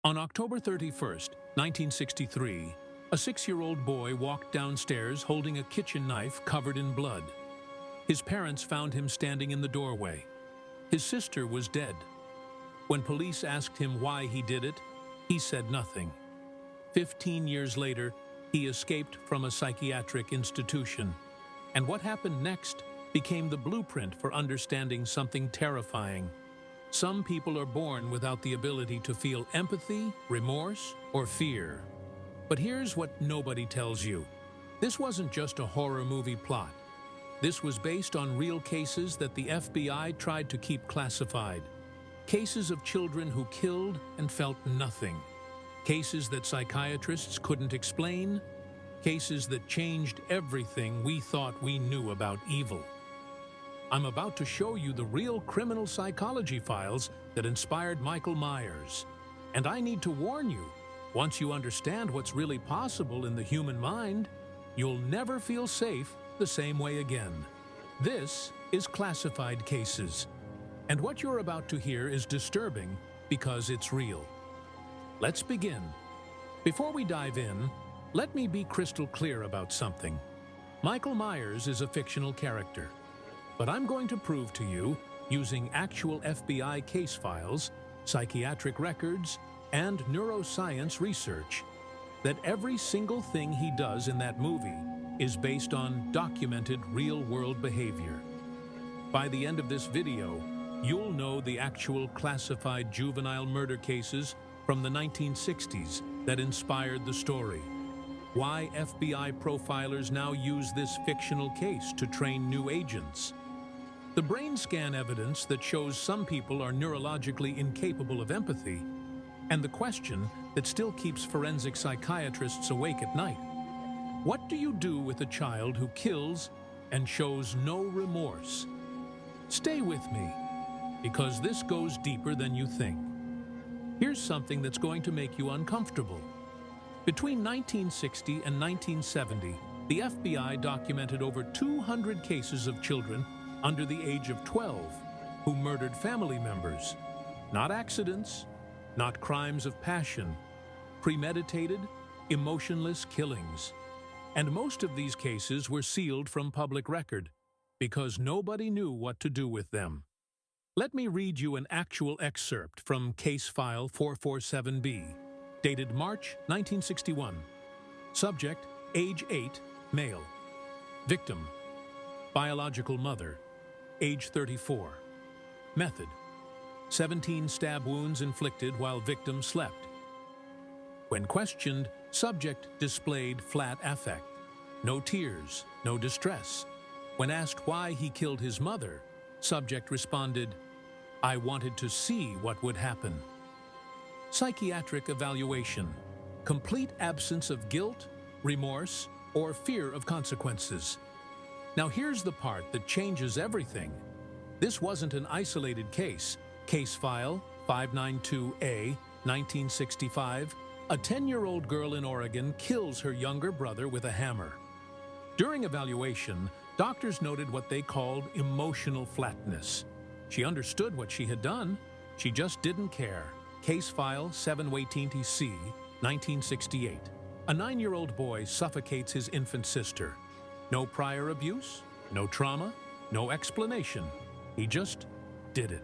On October 31st, 1963, a 6-year-old boy walked downstairs holding a kitchen knife covered in blood. His parents found him standing in the doorway. His sister was dead. When police asked him why he did it, he said nothing. 15 years later, he escaped from a psychiatric institution. And what happened next became the blueprint for understanding something terrifying. Some people are born without the ability to feel empathy, remorse, or fear. But here's what nobody tells you. This wasn't just a horror movie plot. This was based on real cases that the FBI tried to keep classified. Cases of children who killed and felt nothing. Cases that psychiatrists couldn't explain. Cases that changed everything we thought we knew about evil. I'm about to show you the real criminal psychology files that inspired Michael Myers. And I need to warn you, once you understand what's really possible in the human mind, you'll never feel safe the same way again. This is Classified Cases. And what you're about to hear is disturbing because it's real. Let's begin. Before we dive in, let me be crystal clear about something. Michael Myers is a fictional character. But I'm going to prove to you, using actual FBI case files, psychiatric records, and neuroscience research, that every single thing he does in that movie is based on documented real-world behavior. By the end of this video, you'll know the actual classified juvenile murder cases from the 1960s that inspired the story. Why FBI profilers now use this fictional case to train new agents. The brain scan evidence that shows some people are neurologically incapable of empathy, and the question that still keeps forensic psychiatrists awake at night. What do you do with a child who kills and shows no remorse? Stay with me, because this goes deeper than you think. Here's something that's going to make you uncomfortable. Between 1960 and 1970, the FBI documented over 200 cases of children under the age of 12 who murdered family members. Not accidents, not crimes of passion, premeditated, emotionless killings. And most of these cases were sealed from public record because nobody knew what to do with them. Let me read you an actual excerpt from Case File 447B, dated March 1961. Subject, age 8, male. Victim, biological mother, age 34. Method, 17 stab wounds inflicted while victim slept. When questioned, subject displayed flat affect. No tears, no distress. When asked why he killed his mother, subject responded, "I wanted to see what would happen." Psychiatric evaluation, complete absence of guilt, remorse, or fear of consequences. Now here's the part that changes everything. This wasn't an isolated case. Case File 592A, 1965, a 10-year-old girl in Oregon kills her younger brother with a hammer. During evaluation, doctors noted what they called emotional flatness. She understood what she had done, she just didn't care. Case File 718TC, 1968. A 9-year-old boy suffocates his infant sister. No prior abuse, no trauma, no explanation. He just did it.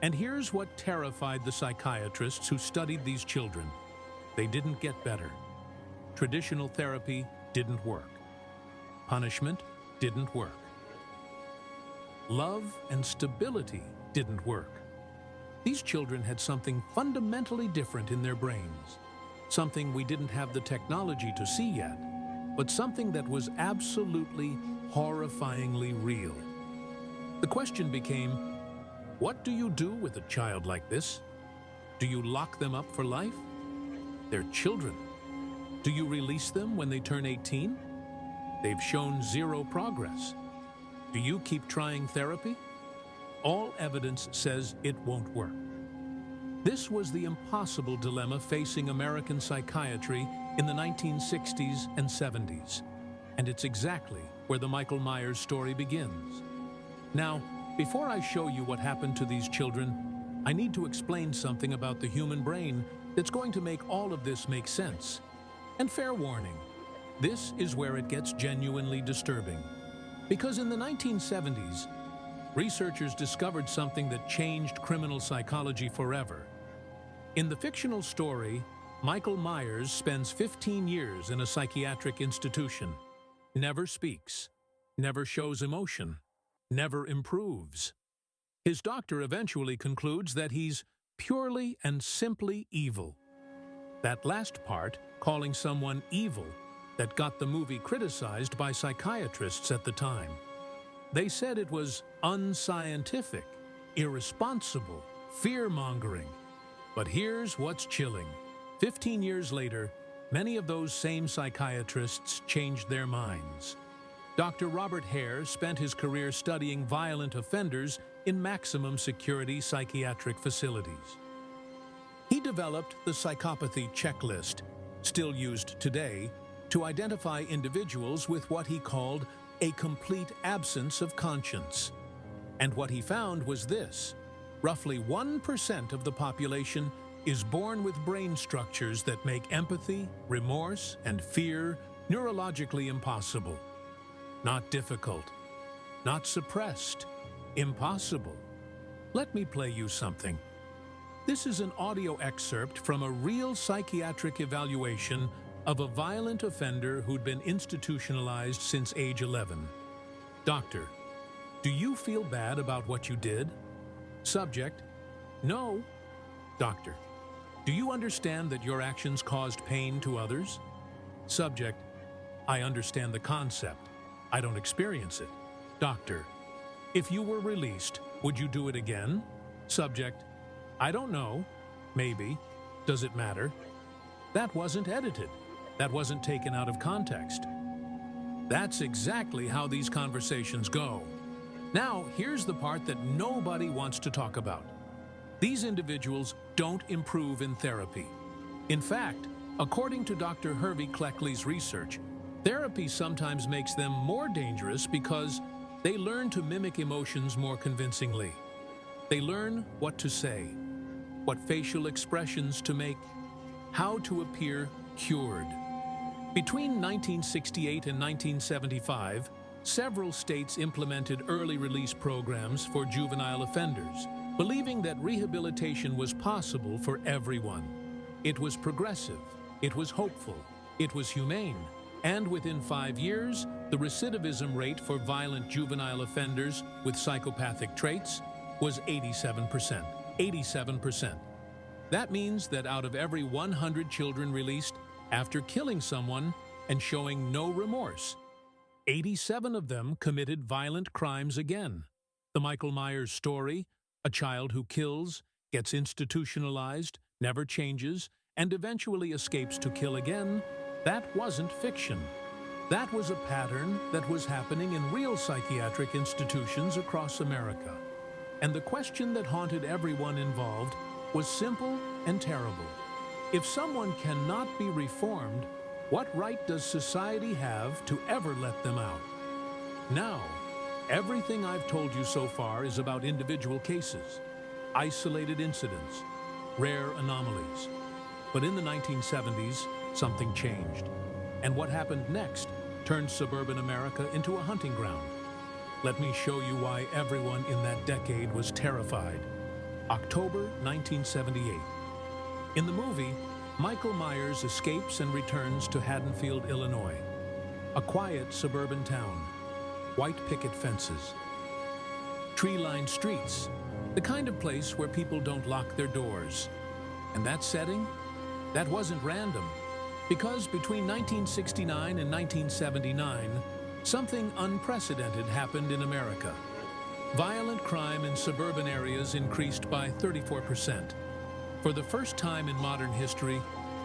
And here's what terrified the psychiatrists who studied these children. They didn't get better. Traditional therapy didn't work. Punishment didn't work. Love and stability didn't work. These children had something fundamentally different in their brains. Something we didn't have the technology to see yet, but something that was absolutely, horrifyingly real. The question became, what do you do with a child like this? Do you lock them up for life? They're children. Do you release them when they turn 18? They've shown zero progress. Do you keep trying therapy? All evidence says it won't work. This was the impossible dilemma facing American psychiatry in the 1960s and 70s. And it's exactly where the Michael Myers story begins. Now, before I show you what happened to these children, I need to explain something about the human brain that's going to make all of this make sense. And fair warning, this is where it gets genuinely disturbing. Because in the 1970s, researchers discovered something that changed criminal psychology forever. In the fictional story, Michael Myers spends 15 years in a psychiatric institution, never speaks, never shows emotion, never improves. His doctor eventually concludes that he's purely and simply evil. That last part, calling someone evil, that got the movie criticized by psychiatrists at the time. They said it was unscientific, irresponsible, fear-mongering. But here's what's chilling. 15 years later, many of those same psychiatrists changed their minds. Dr. Robert Hare spent his career studying violent offenders in maximum security psychiatric facilities. He developed the psychopathy checklist, still used today, to identify individuals with what he called a complete absence of conscience. And what he found was this: roughly 1% of the population is born with brain structures that make empathy, remorse, and fear neurologically impossible. Not difficult, not suppressed, impossible. Let me play you something. This is an audio excerpt from a real psychiatric evaluation of a violent offender who'd been institutionalized since age 11. Doctor: do you feel bad about what you did? Subject: no. Doctor: do you understand that your actions caused pain to others? Subject: I understand the concept. I don't experience it. Doctor: if you were released, would you do it again? Subject: I don't know. Maybe. Does it matter? That wasn't edited. That wasn't taken out of context. That's exactly how these conversations go. Now, here's the part that nobody wants to talk about. These individuals don't improve in therapy. In fact, according to Dr. Hervey Cleckley's research, therapy sometimes makes them more dangerous because they learn to mimic emotions more convincingly. They learn what to say, what facial expressions to make, how to appear cured. Between 1968 and 1975, several states implemented early release programs for juvenile offenders, believing that rehabilitation was possible for everyone. It was progressive, it was hopeful, it was humane, and within 5 years, the recidivism rate for violent juvenile offenders with psychopathic traits was 87%. 87%. That means that out of every 100 children released after killing someone and showing no remorse, 87 of them committed violent crimes again. The Michael Myers story, a child who kills, gets institutionalized, never changes, and eventually escapes to kill again, that wasn't fiction. That was a pattern that was happening in real psychiatric institutions across America. And the question that haunted everyone involved was simple and terrible. If someone cannot be reformed, what right does society have to ever let them out? Now, everything I've told you so far is about individual cases, isolated incidents, rare anomalies. But in the 1970s, something changed. And what happened next turned suburban America into a hunting ground. Let me show you why everyone in that decade was terrified. October 1978. In the movie, Michael Myers escapes and returns to Haddonfield, Illinois, a quiet suburban town, white picket fences, tree-lined streets, the kind of place where people don't lock their doors. And that setting? That wasn't random, because between 1969 and 1979, something unprecedented happened in America. Violent crime in suburban areas increased by 34%. For the first time in modern history,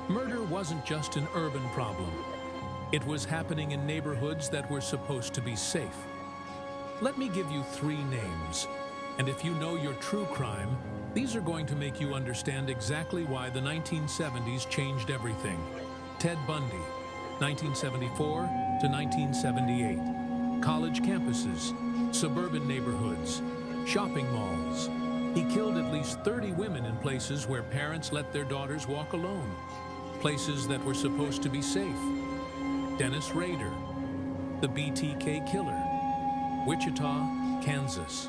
murder wasn't just an urban problem. It was happening in neighborhoods that were supposed to be safe. Let me give you 3 names, and if you know your true crime, these are going to make you understand exactly why the 1970s changed everything. Ted Bundy, 1974 to 1978. College campuses, suburban neighborhoods, shopping malls, He killed at least 30 women in places where parents let their daughters walk alone, places that were supposed to be safe. Dennis Rader, the BTK killer. Wichita, Kansas.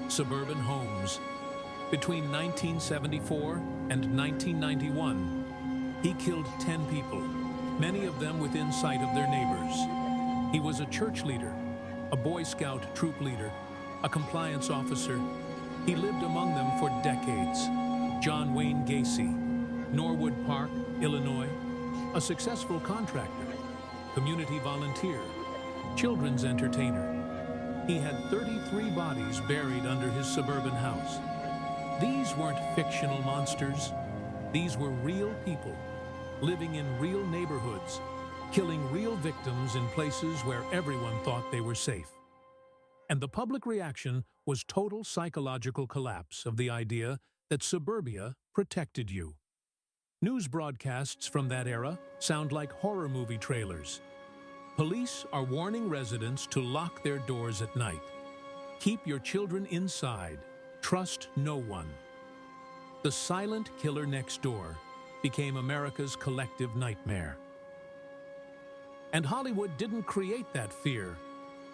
Suburban homes. Between 1974 and 1991, he killed 10 people, many of them within sight of their neighbors. He was a church leader, a Boy Scout troop leader, a compliance officer. He lived among them for decades. John Wayne Gacy, Norwood Park, Illinois, a successful contractor, community volunteer, children's entertainer. He had 33 bodies buried under his suburban house. These weren't fictional monsters. These were real people, living in real neighborhoods, killing real victims in places where everyone thought they were safe. And the public reaction was total psychological collapse of the idea that suburbia protected you. News broadcasts from that era sound like horror movie trailers. Police are warning residents to lock their doors at night. Keep your children inside. Trust no one. The silent killer next door became America's collective nightmare. And Hollywood didn't create that fear.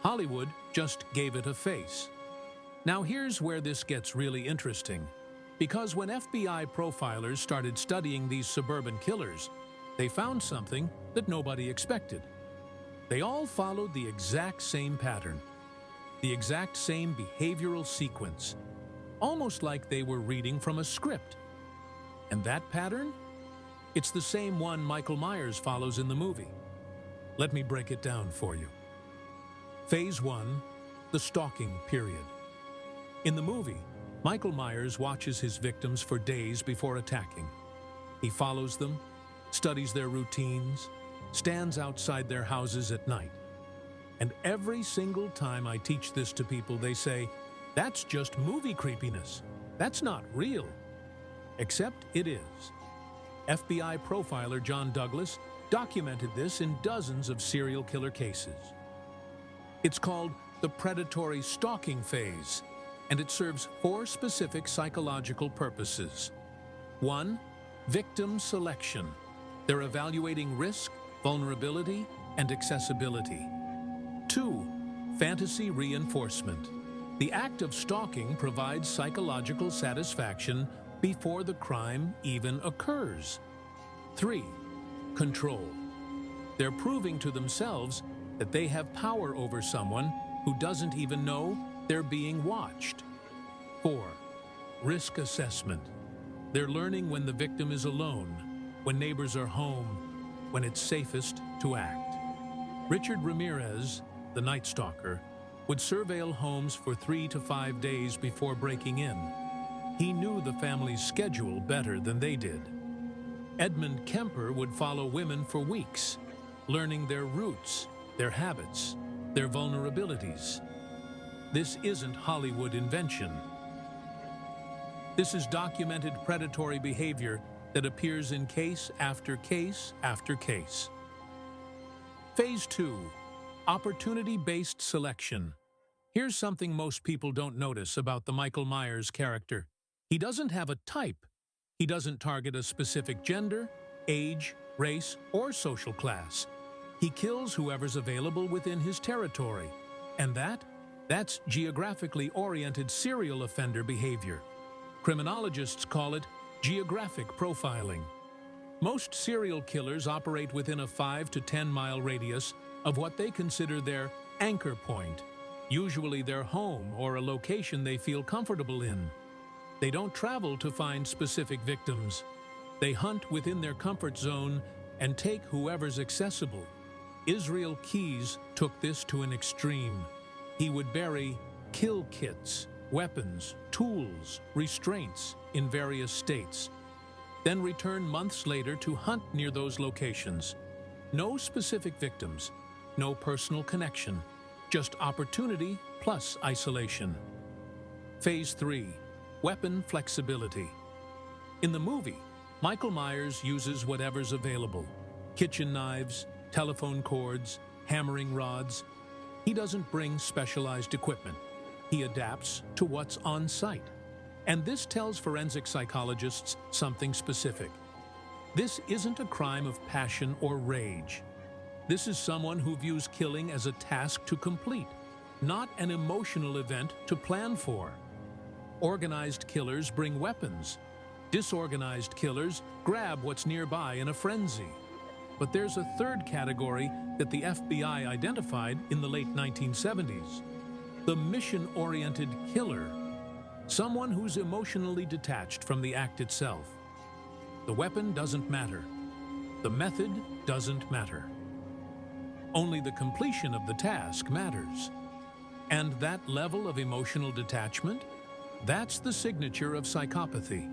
Hollywood just gave it a face. Now here's where this gets really interesting. Because when FBI profilers started studying these suburban killers, they found something that nobody expected. They all followed the exact same pattern, the exact same behavioral sequence, almost like they were reading from a script. And that pattern? It's the same one Michael Myers follows in the movie. Let me break it down for you. Phase 1, the stalking period. In the movie, Michael Myers watches his victims for days before attacking. He follows them, studies their routines, stands outside their houses at night. And every single time I teach this to people, they say, "That's just movie creepiness. That's not real." Except it is. FBI profiler John Douglas documented this in dozens of serial killer cases. It's called the predatory stalking phase, and it serves 4 specific psychological purposes. 1. Victim selection. They're evaluating risk, vulnerability, and accessibility. 2. Fantasy reinforcement. The act of stalking provides psychological satisfaction before the crime even occurs. 3. Control. They're proving to themselves that they have power over someone who doesn't even know they're being watched. 4. Risk assessment. They're learning when the victim is alone, when neighbors are home, when it's safest to act. Richard Ramirez, the Night Stalker, would surveil homes for 3 to 5 days before breaking in. He knew the family's schedule better than they did. Edmund Kemper would follow women for weeks, learning their roots, their habits, their vulnerabilities. This isn't Hollywood invention. This is documented predatory behavior that appears in case after case after case. Phase 2, opportunity-based selection. Here's something most people don't notice about the Michael Myers character. He doesn't have a type. He doesn't target a specific gender, age, race, or social class. He kills whoever's available within his territory. And that's geographically oriented serial offender behavior. Criminologists call it geographic profiling. Most serial killers operate within a 5 to 10 mile radius of what they consider their anchor point, usually their home or a location they feel comfortable in. They don't travel to find specific victims. They hunt within their comfort zone and take whoever's accessible. Israel Keyes took this to an extreme. He would bury kill kits, weapons, tools, restraints in various states, then return months later to hunt near those locations. No specific victims, no personal connection, just opportunity plus isolation. Phase 3, weapon flexibility. In the movie, Michael Myers uses whatever's available: kitchen knives, telephone cords, hammering rods. He doesn't bring specialized equipment. He adapts to what's on site. And this tells forensic psychologists something specific. This isn't a crime of passion or rage. This is someone who views killing as a task to complete, not an emotional event to plan for. Organized killers bring weapons. Disorganized killers grab what's nearby in a frenzy. But there's a third category that the FBI identified in the late 1970s. The mission-oriented killer. Someone who's emotionally detached from the act itself. The weapon doesn't matter. The method doesn't matter. Only the completion of the task matters. And that level of emotional detachment, that's the signature of psychopathy.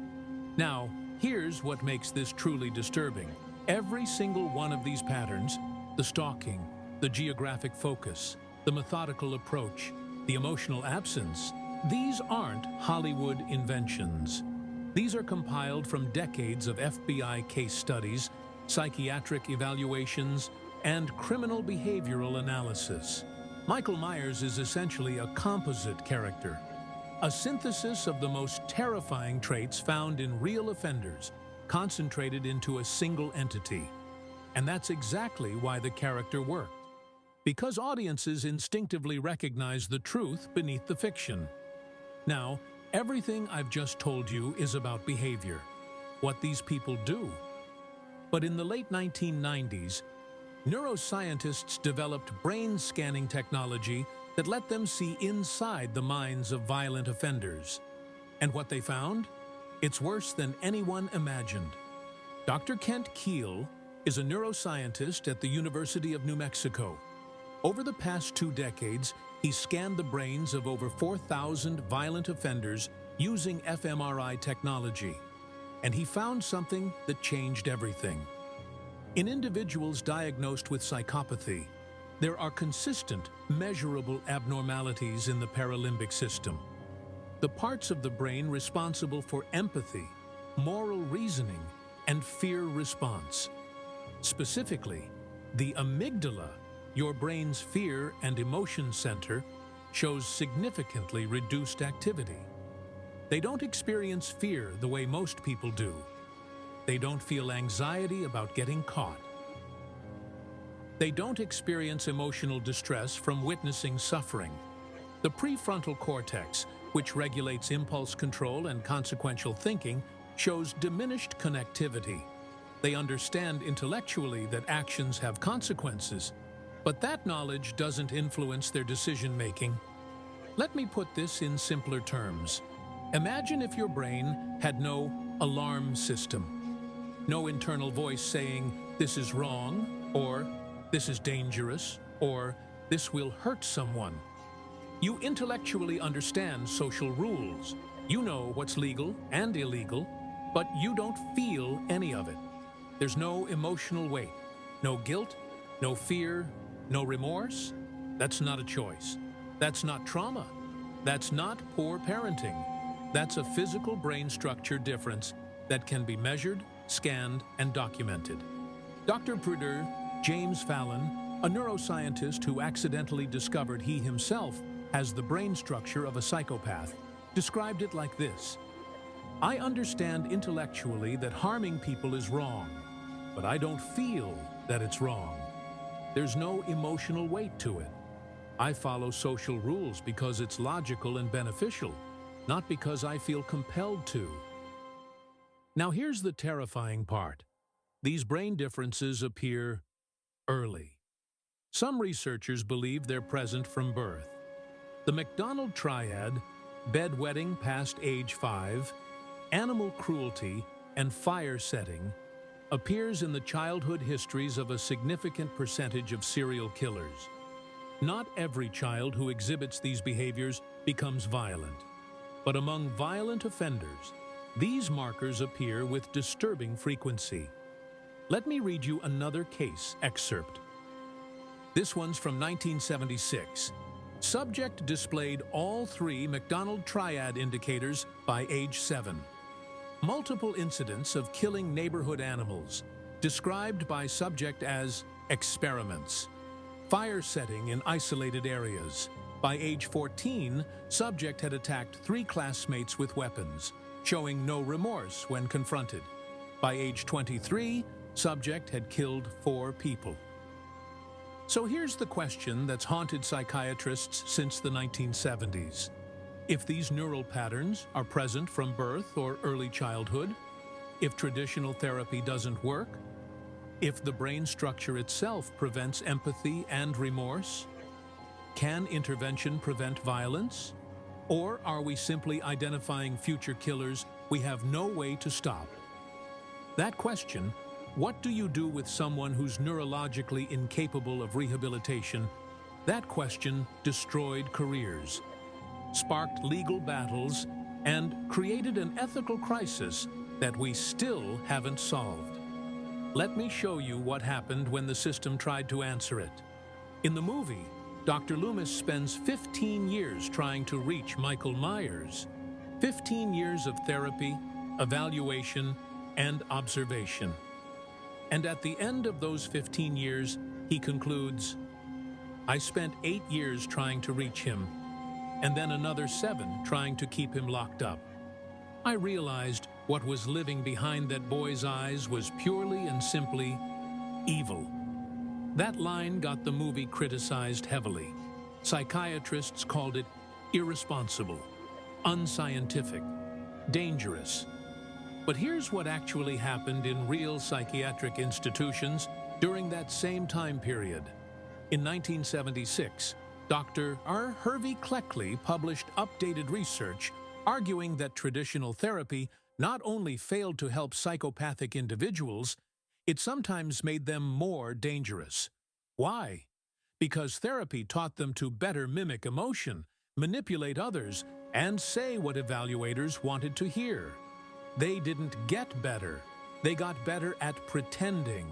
Now, here's what makes this truly disturbing. Every single one of these patterns, the stalking, the geographic focus, the methodical approach, the emotional absence, these aren't Hollywood inventions. These are compiled from decades of FBI case studies, psychiatric evaluations, and criminal behavioral analysis. Michael Myers is essentially a composite character, a synthesis of the most terrifying traits found in real offenders, concentrated into a single entity. And that's exactly why the character worked. Because audiences instinctively recognize the truth beneath the fiction. Now, everything I've just told you is about behavior, what these people do. But in the late 1990s, neuroscientists developed brain scanning technology that let them see inside the minds of violent offenders. And what they found? It's worse than anyone imagined. Dr. Kent Keel is a neuroscientist at the University of New Mexico. Over the past 2 decades, he scanned the brains of over 4,000 violent offenders using fMRI technology. And he found something that changed everything. In individuals diagnosed with psychopathy, there are consistent, measurable abnormalities in the paralimbic system. The parts of the brain responsible for empathy, moral reasoning, and fear response. Specifically, the amygdala, your brain's fear and emotion center, shows significantly reduced activity. They don't experience fear the way most people do. They don't feel anxiety about getting caught. They don't experience emotional distress from witnessing suffering. The prefrontal cortex, which regulates impulse control and consequential thinking, shows diminished connectivity. They understand intellectually that actions have consequences, but that knowledge doesn't influence their decision-making. Let me put this in simpler terms. Imagine if your brain had no alarm system, no internal voice saying, "This is wrong," or "This is dangerous," or "This will hurt someone." You intellectually understand social rules. You know what's legal and illegal, but you don't feel any of it. There's no emotional weight, no guilt, no fear, no remorse. That's not a choice. That's not trauma. That's not poor parenting. That's a physical brain structure difference that can be measured, scanned, and documented. Dr. Pruder, James Fallon, a neuroscientist who accidentally discovered he himself has the brain structure of a psychopath, described it like this: "I understand intellectually that harming people is wrong, but I don't feel that it's wrong. There's no emotional weight to it. I follow social rules because it's logical and beneficial, not because I feel compelled to." Now here's the terrifying part. These brain differences appear early. Some researchers believe they're present from birth. The McDonald triad, bedwetting past age 5, animal cruelty, and fire setting, appears in the childhood histories of a significant percentage of serial killers. Not every child who exhibits these behaviors becomes violent, but among violent offenders, these markers appear with disturbing frequency. Let me read you another case excerpt. This one's from 1976. Subject displayed all 3 McDonald triad indicators by age 7. Multiple incidents of killing neighborhood animals, described by subject as experiments. Fire setting in isolated areas. By age 14, subject had attacked 3 classmates with weapons, showing no remorse when confronted. By age 23, subject had killed 4 people. So here's the question that's haunted psychiatrists since the 1970s. If these neural patterns are present from birth or early childhood, if traditional therapy doesn't work, if the brain structure itself prevents empathy and remorse, can intervention prevent violence? Or are we simply identifying future killers we have no way to stop? That question, what do you do with someone who's neurologically incapable of rehabilitation? That question destroyed careers, sparked legal battles, and created an ethical crisis that we still haven't solved. Let me show you what happened when the system tried to answer it. In the movie, Dr. Loomis spends 15 years trying to reach Michael Myers. 15 years of therapy, evaluation, and observation. And at the end of those 15 years, he concludes, I spent 8 years trying to reach him, and then another 7 trying to keep him locked up. I realized what was living behind that boy's eyes was purely and simply evil. That line got the movie criticized heavily. Psychiatrists called it irresponsible, unscientific, dangerous. But here's what actually happened in real psychiatric institutions during that same time period. In 1976, Dr. R. Hervey Cleckley published updated research arguing that traditional therapy not only failed to help psychopathic individuals, it sometimes made them more dangerous. Why? Because therapy taught them to better mimic emotion, manipulate others, and say what evaluators wanted to hear. They didn't get better. They got better at pretending.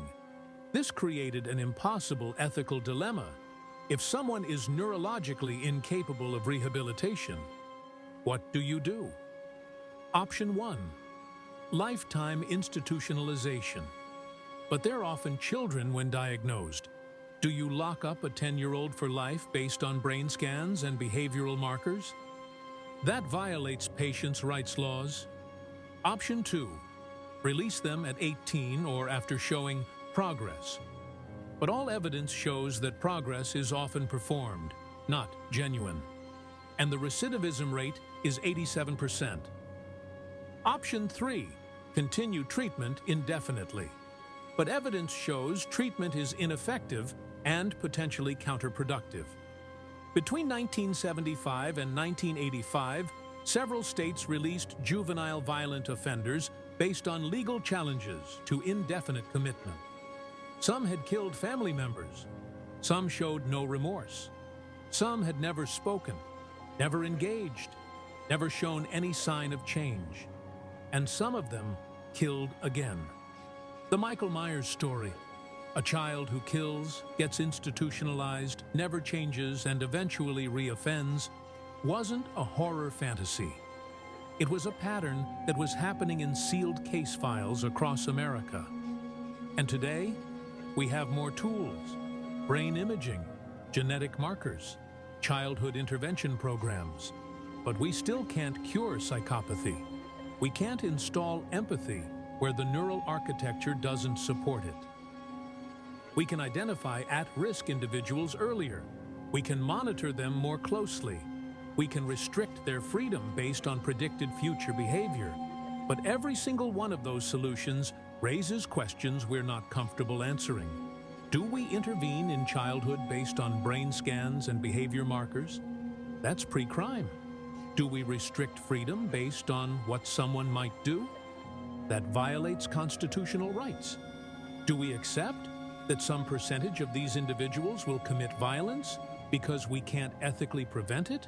This created an impossible ethical dilemma. If someone is neurologically incapable of rehabilitation, what do you do? Option 1. Lifetime institutionalization. But they're often children when diagnosed. Do you lock up a 10-year-old for life based on brain scans and behavioral markers? That violates patients' rights laws. Option 2. Release them at 18 or after showing progress. But all evidence shows that progress is often performed, not genuine. And the recidivism rate is 87%. Option 3. Continue treatment indefinitely. But evidence shows treatment is ineffective and potentially counterproductive. Between 1975 and 1985, several states released juvenile violent offenders based on legal challenges to indefinite commitment. Some had killed family members. Some showed no remorse. Some had never spoken, never engaged, never shown any sign of change. And some of them killed again. The Michael Myers story, a child who kills, gets institutionalized, never changes, and eventually reoffends, wasn't a horror fantasy. It was a pattern that was happening in sealed case files across America. And today, we have more tools: brain imaging, genetic markers, childhood intervention programs. But we still can't cure psychopathy. We can't install empathy where the neural architecture doesn't support it. We can identify at-risk individuals earlier. We can monitor them more closely. We can restrict their freedom based on predicted future behavior. But every single one of those solutions raises questions we're not comfortable answering. Do we intervene in childhood based on brain scans and behavior markers? That's pre-crime. Do we restrict freedom based on what someone might do? That violates constitutional rights. Do we accept that some percentage of these individuals will commit violence because we can't ethically prevent it?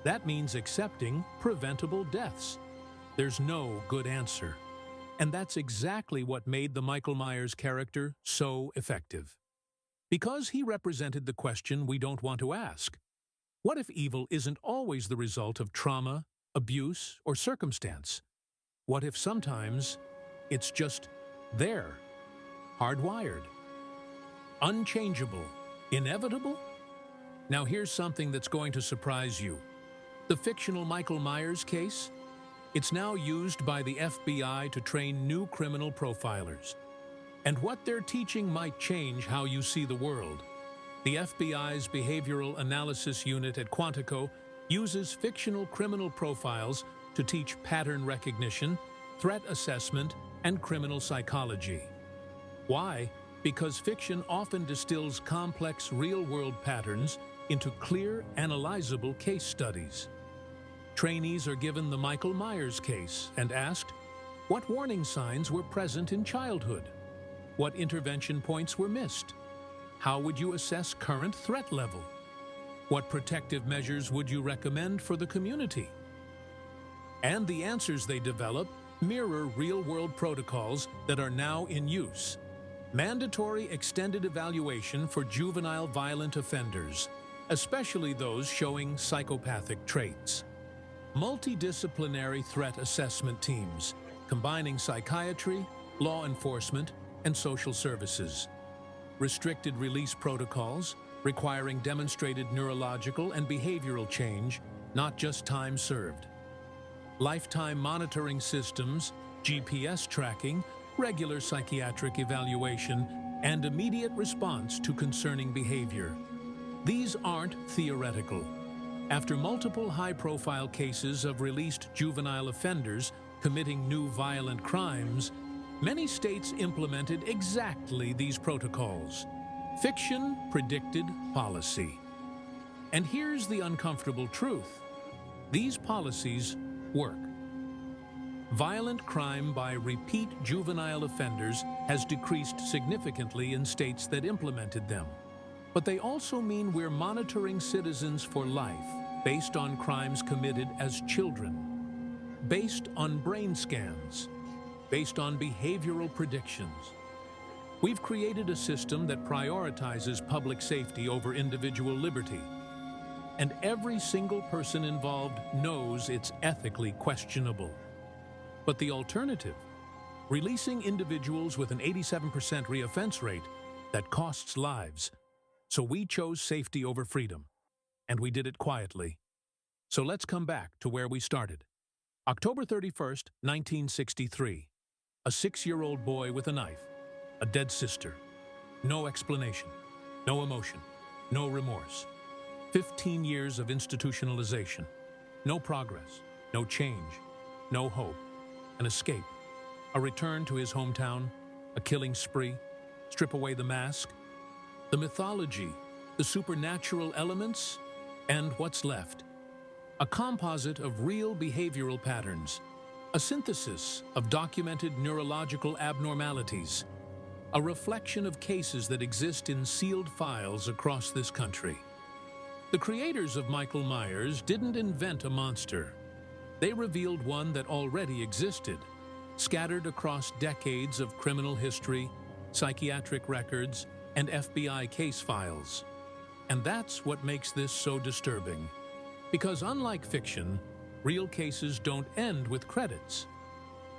That means accepting preventable deaths. There's no good answer. And that's exactly what made the Michael Myers character so effective. Because he represented the question we don't want to ask. What if evil isn't always the result of trauma, abuse, or circumstance? What if sometimes it's just there, hardwired, unchangeable, inevitable? Now here's something that's going to surprise you. The fictional Michael Myers case? It's now used by the FBI to train new criminal profilers. And what they're teaching might change how you see the world. The FBI's Behavioral Analysis Unit at Quantico uses fictional criminal profiles to teach pattern recognition, threat assessment, and criminal psychology. Why? Because fiction often distills complex real-world patterns into clear, analyzable case studies. Trainees are given the Michael Myers case and asked, what warning signs were present in childhood? What intervention points were missed? How would you assess current threat level? What protective measures would you recommend for the community? And the answers they develop mirror real-world protocols that are now in use. Mandatory extended evaluation for juvenile violent offenders, especially those showing psychopathic traits. Multidisciplinary threat assessment teams, combining psychiatry, law enforcement, and social services. Restricted release protocols, requiring demonstrated neurological and behavioral change, not just time served. Lifetime monitoring systems, GPS tracking, regular psychiatric evaluation, and immediate response to concerning behavior. These aren't theoretical. After multiple high-profile cases of released juvenile offenders committing new violent crimes, many states implemented exactly these protocols. Fiction predicted policy. And here's the uncomfortable truth. These policies work. Violent crime by repeat juvenile offenders has decreased significantly in states that implemented them. But they also mean we're monitoring citizens for life based on crimes committed as children, based on brain scans, based on behavioral predictions. We've created a system that prioritizes public safety over individual liberty. And every single person involved knows it's ethically questionable. But the alternative, releasing individuals with an 87% reoffense rate, that costs lives. So we chose safety over freedom, and we did it quietly. So let's come back to where we started. October 31st, 1963. A 6-year-old boy with a knife, a dead sister. No explanation, no emotion, no remorse. 15 years of institutionalization. No progress, no change, no hope. An escape, a return to his hometown, a killing spree, strip away the mask, the mythology, the supernatural elements, and what's left. A composite of real behavioral patterns, a synthesis of documented neurological abnormalities, a reflection of cases that exist in sealed files across this country. The creators of Michael Myers didn't invent a monster. They revealed one that already existed, scattered across decades of criminal history, psychiatric records, and FBI case files. And that's what makes this so disturbing. Because unlike fiction, real cases don't end with credits.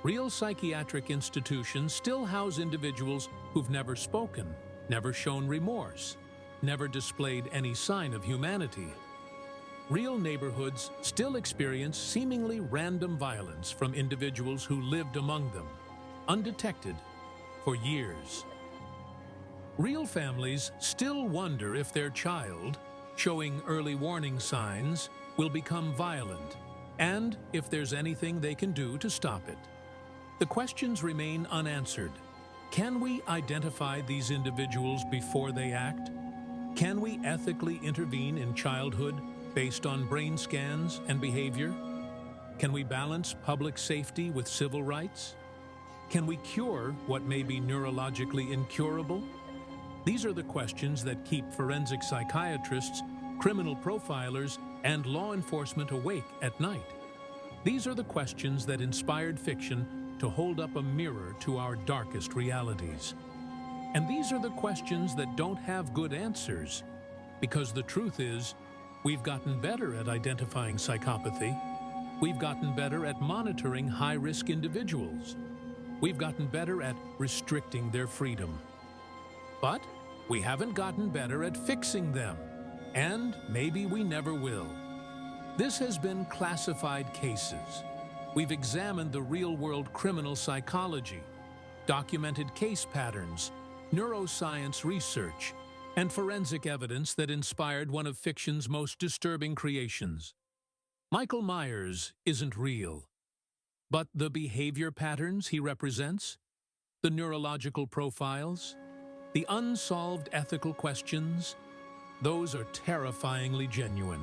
Real psychiatric institutions still house individuals who've never spoken, never shown remorse, never displayed any sign of humanity. Real neighborhoods still experience seemingly random violence from individuals who lived among them, undetected, for years. Real families still wonder if their child, showing early warning signs, will become violent, and if there's anything they can do to stop it. The questions remain unanswered. Can we identify these individuals before they act? Can we ethically intervene in childhood based on brain scans and behavior? Can we balance public safety with civil rights? Can we cure what may be neurologically incurable? These are the questions that keep forensic psychiatrists, criminal profilers, and law enforcement awake at night. These are the questions that inspired fiction to hold up a mirror to our darkest realities. And these are the questions that don't have good answers, because the truth is, we've gotten better at identifying psychopathy. We've gotten better at monitoring high-risk individuals. We've gotten better at restricting their freedom. But we haven't gotten better at fixing them. And maybe we never will. This has been Classified Cases. We've examined the real-world criminal psychology, documented case patterns, neuroscience research, and forensic evidence that inspired one of fiction's most disturbing creations. Michael Myers isn't real, but the behavior patterns he represents, the neurological profiles, the unsolved ethical questions, those are terrifyingly genuine.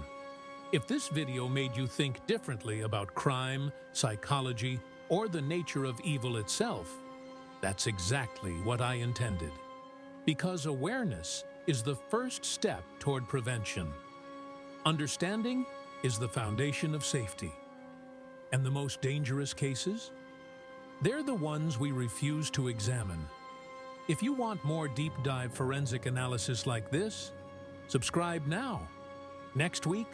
If this video made you think differently about crime, psychology, or the nature of evil itself, that's exactly what I intended. Because awareness is the first step toward prevention. Understanding is the foundation of safety. And the most dangerous cases? They're the ones we refuse to examine. If you want more deep-dive forensic analysis like this, subscribe now. Next week,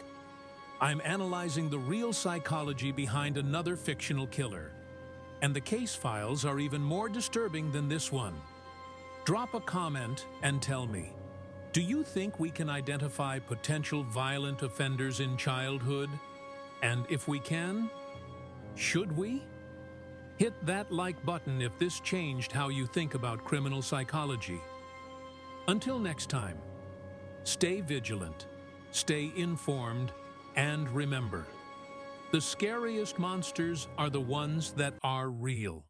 I'm analyzing the real psychology behind another fictional killer. And the case files are even more disturbing than this one. Drop a comment and tell me, do you think we can identify potential violent offenders in childhood? And if we can, should we? Hit that like button if this changed how you think about criminal psychology. Until next time, stay vigilant, stay informed, and remember, the scariest monsters are the ones that are real.